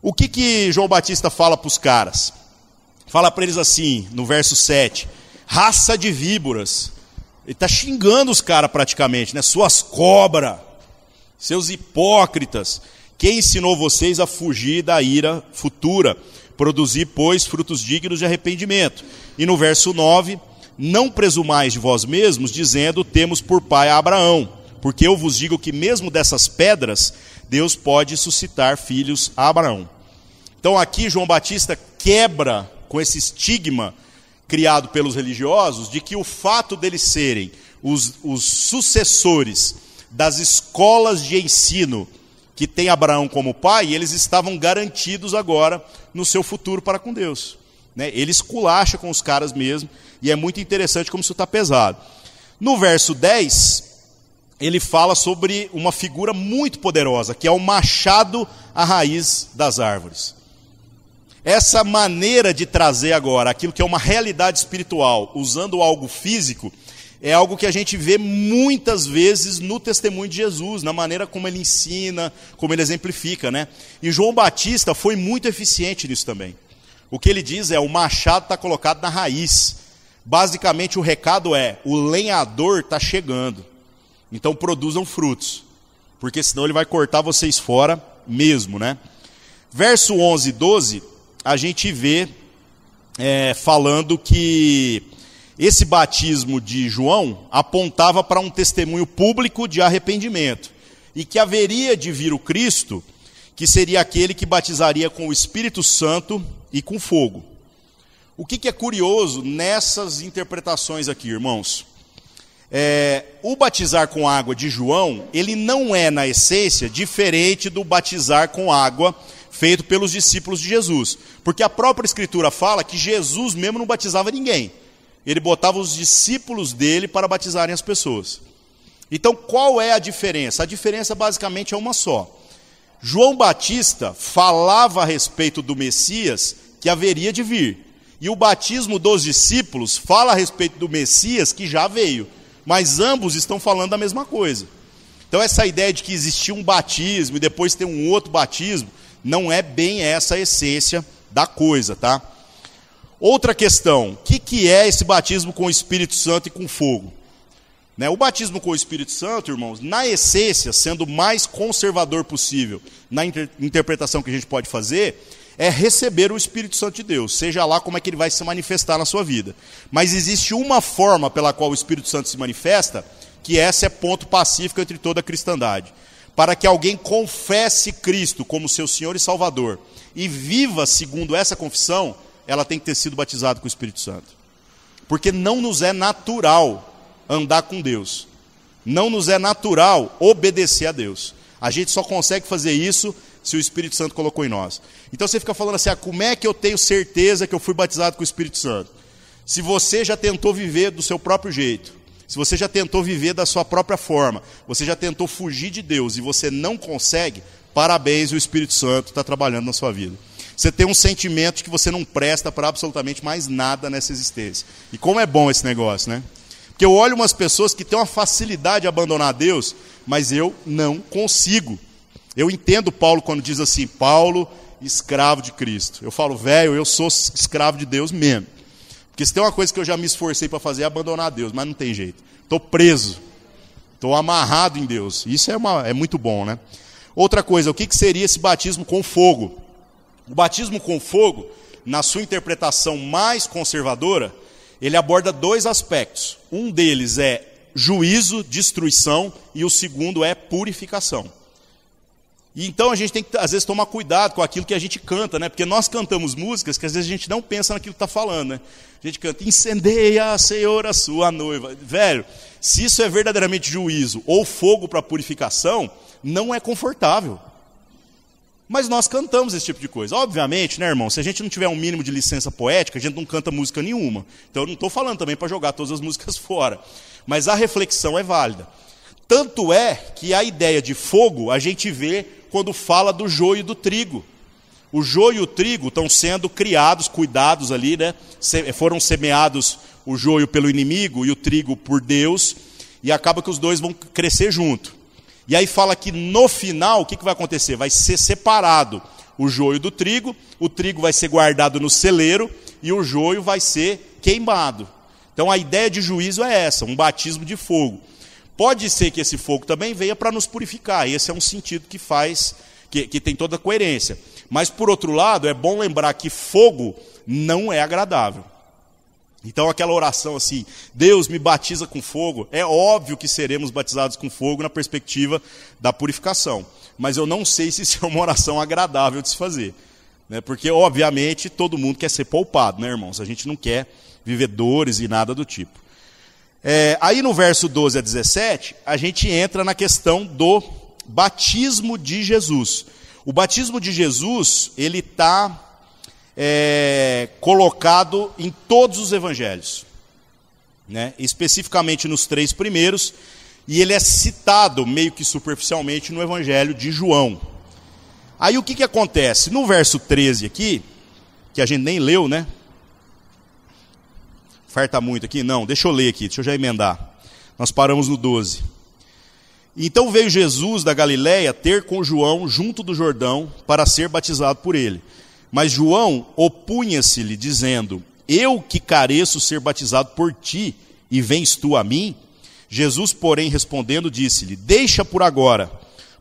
O que João Batista fala para os caras? Fala para eles assim, no verso 7, raça de víboras. Ele está xingando os caras praticamente, né? Suas cobras, seus hipócritas. Quem ensinou vocês a fugir da ira futura? Produzir, pois, frutos dignos de arrependimento. E no verso 9, não presumais de vós mesmos, dizendo, temos por pai a Abraão. Porque eu vos digo que mesmo dessas pedras, Deus pode suscitar filhos a Abraão. Então aqui João Batista quebra com esse estigma criado pelos religiosos, de que o fato deles serem os sucessores das escolas de ensino que tem Abraão como pai, eles estavam garantidos agora no seu futuro para com Deus. Ele esculacha com os caras mesmo, e é muito interessante como isso está pesado. No verso 10, ele fala sobre uma figura muito poderosa, que é o machado à raiz das árvores. Essa maneira de trazer agora aquilo que é uma realidade espiritual, usando algo físico, é algo que a gente vê muitas vezes no testemunho de Jesus, na maneira como ele ensina, como ele exemplifica, né? E João Batista foi muito eficiente nisso também. O que ele diz é, o machado está colocado na raiz. Basicamente o recado é, o lenhador está chegando. Então produzam frutos, porque senão ele vai cortar vocês fora mesmo, né? Verso 11 e 12, a gente vê falando que esse batismo de João apontava para um testemunho público de arrependimento, e que haveria de vir o Cristo, que seria aquele que batizaria com o Espírito Santo e com fogo. O que é curioso nessas interpretações aqui, irmãos? O batizar com água de João, ele não é, na essência, diferente do batizar com água feito pelos discípulos de Jesus. Porque a própria Escritura fala que Jesus mesmo não batizava ninguém. Ele botava os discípulos dele para batizarem as pessoas. Então, qual é a diferença? A diferença basicamente é uma só. João Batista falava a respeito do Messias que haveria de vir. E o batismo dos discípulos fala a respeito do Messias que já veio. Mas ambos estão falando a mesma coisa. Então essa ideia de que existia um batismo e depois tem um outro batismo, não é bem essa a essência da coisa, tá? Outra questão, o que é esse batismo com o Espírito Santo e com fogo? O batismo com o Espírito Santo, irmãos, na essência, sendo o mais conservador possível, na interpretação que a gente pode fazer, é receber o Espírito Santo de Deus, seja lá como é que ele vai se manifestar na sua vida. Mas existe uma forma pela qual o Espírito Santo se manifesta, que essa é ponto pacífico entre toda a cristandade. Para que alguém confesse Cristo como seu Senhor e Salvador, e viva segundo essa confissão, ela tem que ter sido batizada com o Espírito Santo. Porque não nos é natural andar com Deus. Não nos é natural obedecer a Deus. A gente só consegue fazer isso se o Espírito Santo colocou em nós. Então você fica falando assim, como é que eu tenho certeza que eu fui batizado com o Espírito Santo? Se você já tentou viver do seu próprio jeito, se você já tentou viver da sua própria forma, você já tentou fugir de Deus e você não consegue, parabéns, o Espírito Santo está trabalhando na sua vida. Você tem um sentimento de que você não presta para absolutamente mais nada nessa existência. E como é bom esse negócio, né? Porque eu olho umas pessoas que têm uma facilidade de abandonar Deus, mas eu não consigo. Eu entendo Paulo quando diz assim, Paulo, escravo de Cristo. Eu falo, velho, eu sou escravo de Deus mesmo. Porque se tem uma coisa que eu já me esforcei para fazer é abandonar Deus, mas não tem jeito. Estou preso, estou amarrado em Deus. Isso é muito bom, né? Outra coisa, o que seria esse batismo com fogo? O batismo com fogo, na sua interpretação mais conservadora, ele aborda dois aspectos. Um deles é juízo, destruição, e o segundo é purificação. E então a gente tem que, às vezes, tomar cuidado com aquilo que a gente canta, né? Porque nós cantamos músicas que às vezes a gente não pensa naquilo que está falando, né? A gente canta, incendeia, Senhor, a sua noiva. Velho, se isso é verdadeiramente juízo ou fogo para purificação, não é confortável. Mas nós cantamos esse tipo de coisa. Obviamente, né, irmão, se a gente não tiver um mínimo de licença poética, a gente não canta música nenhuma. Então eu não estou falando também para jogar todas as músicas fora. Mas a reflexão é válida. Tanto é que a ideia de fogo a gente vê quando fala do joio e do trigo. O joio e o trigo estão sendo criados, cuidados ali, né? Foram semeados o joio pelo inimigo e o trigo por Deus, e acaba que os dois vão crescer junto. E aí fala que no final, o que vai acontecer? Vai ser separado o joio do trigo, o trigo vai ser guardado no celeiro e o joio vai ser queimado. Então a ideia de juízo é essa, um batismo de fogo. Pode ser que esse fogo também venha para nos purificar, esse é um sentido que faz, que tem toda a coerência. Mas por outro lado, é bom lembrar que fogo não é agradável. Então aquela oração assim, Deus me batiza com fogo, é óbvio que seremos batizados com fogo na perspectiva da purificação. Mas eu não sei se isso é uma oração agradável de se fazer. Né? Porque obviamente todo mundo quer ser poupado, né, irmãos? A gente não quer viver dores e nada do tipo. Aí no verso 12 a 17, a gente entra na questão do batismo de Jesus. O batismo de Jesus, ele está colocado em todos os evangelhos, né? Especificamente nos 3 primeiros, e ele é citado meio que superficialmente no evangelho de João. Aí o que acontece? No verso 13 aqui, que a gente nem leu, né? Farta muito aqui? Não, deixa eu ler aqui, deixa eu já emendar. Nós paramos no 12. Então veio Jesus da Galiléia ter com João junto do Jordão para ser batizado por ele. Mas João opunha-se-lhe, dizendo, eu que careço ser batizado por ti, e vens tu a mim? Jesus, porém, respondendo, disse-lhe, deixa por agora,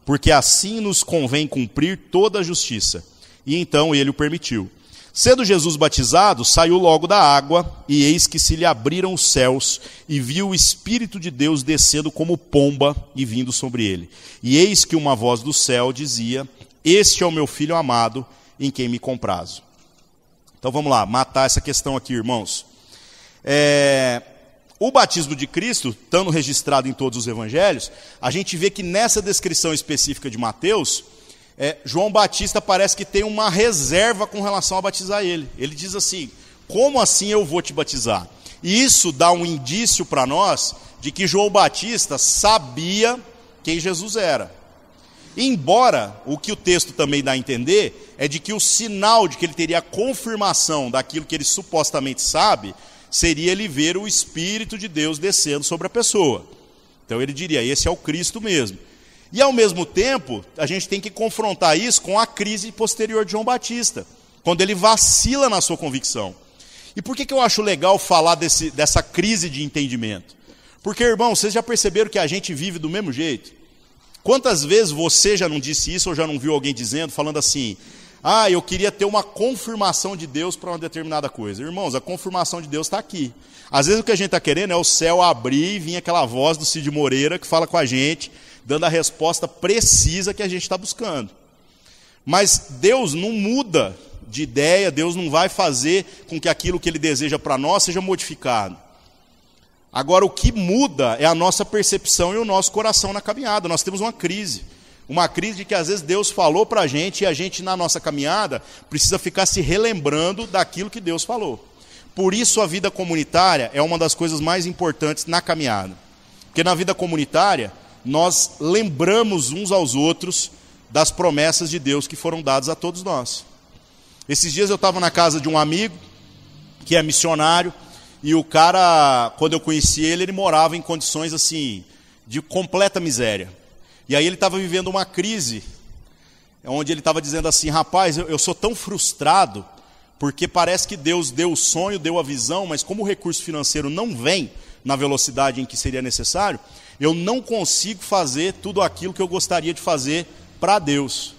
porque assim nos convém cumprir toda a justiça. E então ele o permitiu. Sendo Jesus batizado, saiu logo da água, e eis que se lhe abriram os céus, e viu o Espírito de Deus descendo como pomba e vindo sobre ele. E eis que uma voz do céu dizia, este é o meu filho amado, em quem me comprazo. Então vamos lá, matar essa questão aqui, irmãos. O batismo de Cristo, estando registrado em todos os evangelhos, a gente vê que nessa descrição específica de Mateus, João Batista parece que tem uma reserva com relação a batizar ele. Ele diz assim, como assim eu vou te batizar? E isso dá um indício para nós de que João Batista sabia quem Jesus era. Embora o que o texto também dá a entender é de que o sinal de que ele teria a confirmação daquilo que ele supostamente sabe, seria ele ver o Espírito de Deus descendo sobre a pessoa. Então ele diria, esse é o Cristo mesmo. E ao mesmo tempo, a gente tem que confrontar isso com a crise posterior de João Batista, quando ele vacila na sua convicção. E por que eu acho legal falar dessa crise de entendimento? Porque, irmão, vocês já perceberam que a gente vive do mesmo jeito? Quantas vezes você já não disse isso ou já não viu alguém dizendo, falando assim, eu queria ter uma confirmação de Deus para uma determinada coisa. Irmãos, a confirmação de Deus está aqui. Às vezes o que a gente está querendo é o céu abrir e vir aquela voz do Cid Moreira que fala com a gente, dando a resposta precisa que a gente está buscando. Mas Deus não muda de ideia, Deus não vai fazer com que aquilo que Ele deseja para nós seja modificado. Agora, o que muda é a nossa percepção e o nosso coração na caminhada. Nós temos uma crise. Uma crise de que às vezes Deus falou para a gente e a gente na nossa caminhada precisa ficar se relembrando daquilo que Deus falou. Por isso a vida comunitária é uma das coisas mais importantes na caminhada. Porque na vida comunitária nós lembramos uns aos outros das promessas de Deus que foram dadas a todos nós. Esses dias eu estava na casa de um amigo que é missionário e o cara, quando eu conheci ele, ele morava em condições assim de completa miséria. E aí ele estava vivendo uma crise, onde ele estava dizendo assim, rapaz, eu sou tão frustrado, porque parece que Deus deu o sonho, deu a visão, mas como o recurso financeiro não vem na velocidade em que seria necessário, eu não consigo fazer tudo aquilo que eu gostaria de fazer para Deus.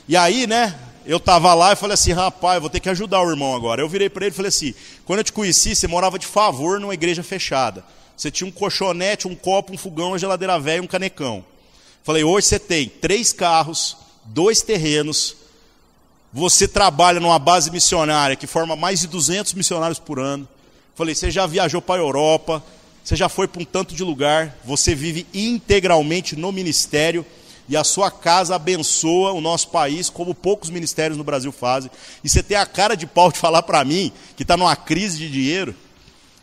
E aí, né, eu estava lá e falei assim, rapaz, eu vou ter que ajudar o irmão agora. Eu virei para ele e falei assim, quando eu te conheci, você morava de favor numa igreja fechada. Você tinha um colchonete, um copo, um fogão, uma geladeira velha e um canecão. Falei, hoje você tem 3 carros, 2 terrenos, você trabalha numa base missionária que forma mais de 200 missionários por ano. Falei, você já viajou para a Europa, você já foi para um tanto de lugar, você vive integralmente no ministério e a sua casa abençoa o nosso país como poucos ministérios no Brasil fazem. E você tem a cara de pau de falar para mim que está numa crise de dinheiro.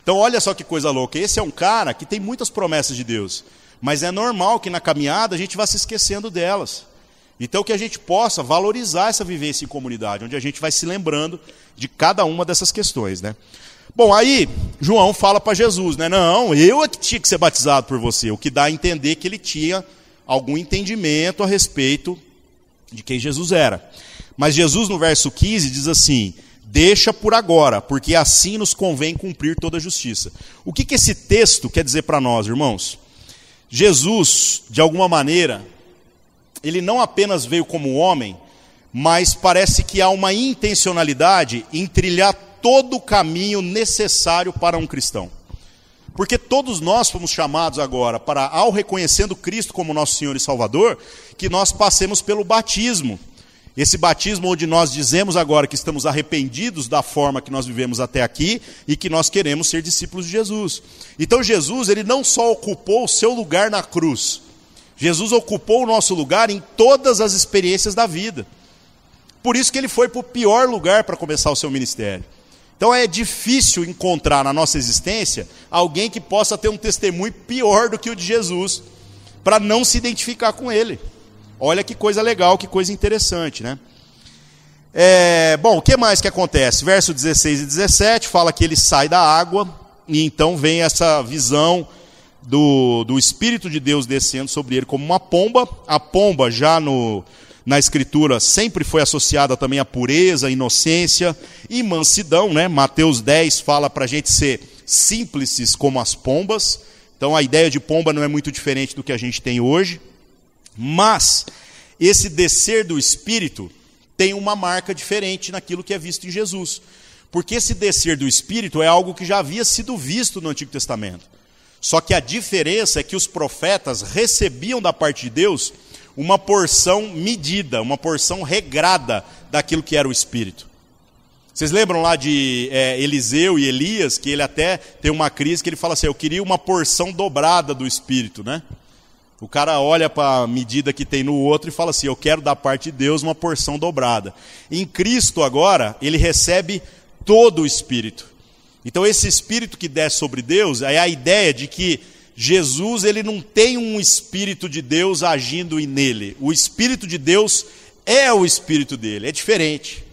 Então olha só que coisa louca, esse é um cara que tem muitas promessas de Deus. Mas é normal que na caminhada a gente vá se esquecendo delas. Então que a gente possa valorizar essa vivência em comunidade, onde a gente vai se lembrando de cada uma dessas questões, né? Bom, aí João fala para Jesus, né? Não, eu é que tinha que ser batizado por você. O que dá a entender que ele tinha algum entendimento a respeito de quem Jesus era. Mas Jesus no verso 15 diz assim, deixa por agora, porque assim nos convém cumprir toda a justiça. O que esse texto quer dizer para nós, irmãos? Jesus, de alguma maneira, ele não apenas veio como homem, mas parece que há uma intencionalidade em trilhar todo o caminho necessário para um cristão. Porque todos nós fomos chamados agora para, ao reconhecendo Cristo como nosso Senhor e Salvador, que nós passemos pelo batismo. Esse batismo onde nós dizemos agora que estamos arrependidos da forma que nós vivemos até aqui e que nós queremos ser discípulos de Jesus. Então Jesus, ele não só ocupou o seu lugar na cruz, Jesus ocupou o nosso lugar em todas as experiências da vida. Por isso que ele foi para o pior lugar para começar o seu ministério. Então é difícil encontrar na nossa existência alguém que possa ter um testemunho pior do que o de Jesus, para não se identificar com ele. Olha que coisa legal, que coisa interessante, né? Bom, o que mais que acontece? Verso 16 e 17 fala que ele sai da água e então vem essa visão do Espírito de Deus descendo sobre ele como uma pomba. A pomba já na Escritura sempre foi associada também à pureza, inocência e mansidão, né? Mateus 10 fala para a gente ser simples como as pombas. Então a ideia de pomba não é muito diferente do que a gente tem hoje. Mas esse descer do Espírito tem uma marca diferente naquilo que é visto em Jesus. Porque esse descer do Espírito é algo que já havia sido visto no Antigo Testamento. Só que a diferença é que os profetas recebiam da parte de Deus uma porção medida, uma porção regrada daquilo que era o Espírito. Vocês lembram lá de Eliseu e Elias, que ele até tem uma crise que ele fala assim, eu queria uma porção dobrada do Espírito, né? O cara olha para a medida que tem no outro e fala assim, eu quero da parte de Deus uma porção dobrada. Em Cristo agora, ele recebe todo o Espírito. Então esse Espírito que desce sobre Deus, é a ideia de que Jesus ele não tem um Espírito de Deus agindo nele. O Espírito de Deus é o Espírito dele, é diferente.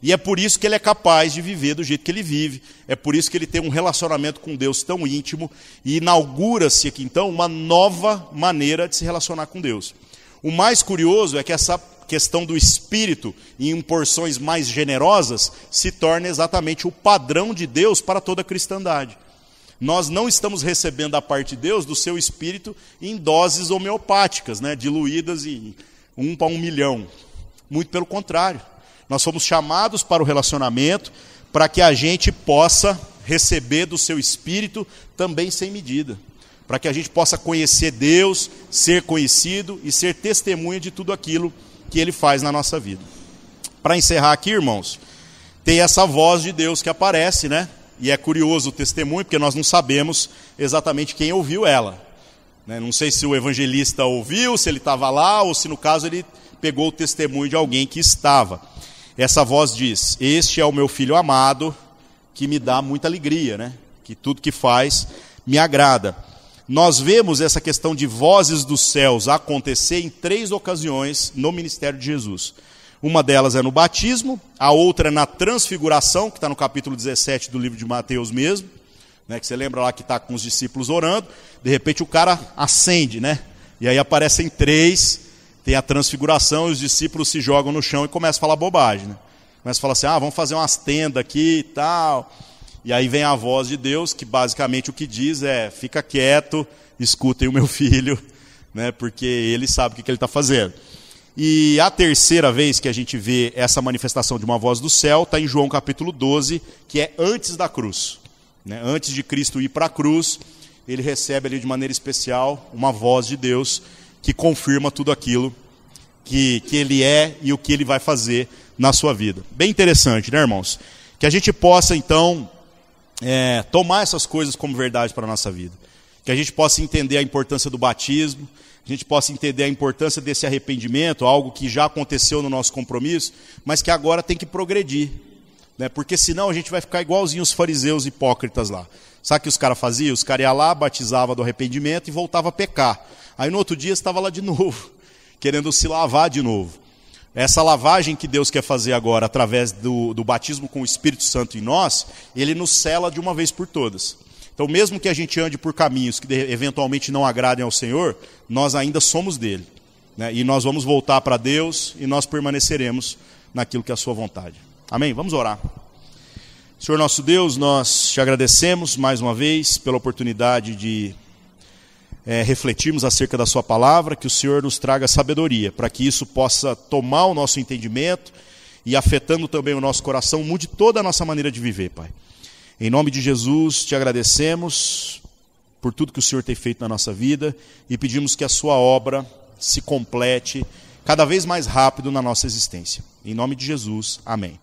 E é por isso que ele é capaz de viver do jeito que ele vive. É por isso que ele tem um relacionamento com Deus tão íntimo. E inaugura-se aqui então uma nova maneira de se relacionar com Deus. O mais curioso é que essa questão do Espírito, em porções mais generosas, se torna exatamente o padrão de Deus para toda a cristandade. Nós não estamos recebendo da parte de Deus do seu Espírito em doses homeopáticas, né, diluídas em 1 para 1 milhão. Muito pelo contrário. Nós somos chamados para o relacionamento, para que a gente possa receber do seu Espírito também sem medida. Para que a gente possa conhecer Deus, ser conhecido e ser testemunha de tudo aquilo que Ele faz na nossa vida. Para encerrar aqui, irmãos, tem essa voz de Deus que aparece, né? E é curioso o testemunho, porque nós não sabemos exatamente quem ouviu ela. né? Não sei se o evangelista ouviu, se ele estava lá, ou se no caso ele pegou o testemunho de alguém que estava. Essa voz diz: este é o meu filho amado, que me dá muita alegria, né? Que tudo que faz me agrada. Nós vemos essa questão de vozes dos céus acontecer em 3 ocasiões no ministério de Jesus. Uma delas é no batismo, a outra é na transfiguração, que está no capítulo 17 do livro de Mateus mesmo, né, que você lembra lá que está com os discípulos orando, de repente o cara acende, né? E aí aparecem 3, tem a transfiguração, e os discípulos se jogam no chão e começam a falar bobagem, né? Começam a falar assim: vamos fazer umas tendas aqui e tal. E aí vem a voz de Deus, que basicamente o que diz é: fica quieto, escutem o meu filho, né, porque ele sabe o que ele está fazendo. E a terceira vez que a gente vê essa manifestação de uma voz do céu está em João capítulo 12, que é antes da cruz, né? Antes de Cristo ir para a cruz, ele recebe ali de maneira especial uma voz de Deus que confirma tudo aquilo que ele é e o que ele vai fazer na sua vida. Bem interessante, né, irmãos? Que a gente possa então tomar essas coisas como verdade para a nossa vida. Que a gente possa entender a importância do batismo, a gente possa entender a importância desse arrependimento, algo que já aconteceu no nosso compromisso, mas que agora tem que progredir, né? Porque senão a gente vai ficar igualzinho os fariseus hipócritas lá. Sabe o que os caras faziam? Os caras iam lá, batizavam do arrependimento e voltavam a pecar. Aí no outro dia estava lá de novo, querendo se lavar de novo. Essa lavagem que Deus quer fazer agora, através do batismo com o Espírito Santo em nós, ele nos sela de uma vez por todas. Então, mesmo que a gente ande por caminhos que eventualmente não agradem ao Senhor, nós ainda somos dele, né? E nós vamos voltar para Deus e nós permaneceremos naquilo que é a sua vontade. Amém? Vamos orar. Senhor nosso Deus, nós te agradecemos mais uma vez pela oportunidade de refletirmos acerca da sua palavra, que o Senhor nos traga sabedoria, para que isso possa tomar o nosso entendimento e, afetando também o nosso coração, mude toda a nossa maneira de viver, Pai. Em nome de Jesus, te agradecemos por tudo que o Senhor tem feito na nossa vida e pedimos que a sua obra se complete cada vez mais rápido na nossa existência. Em nome de Jesus, amém.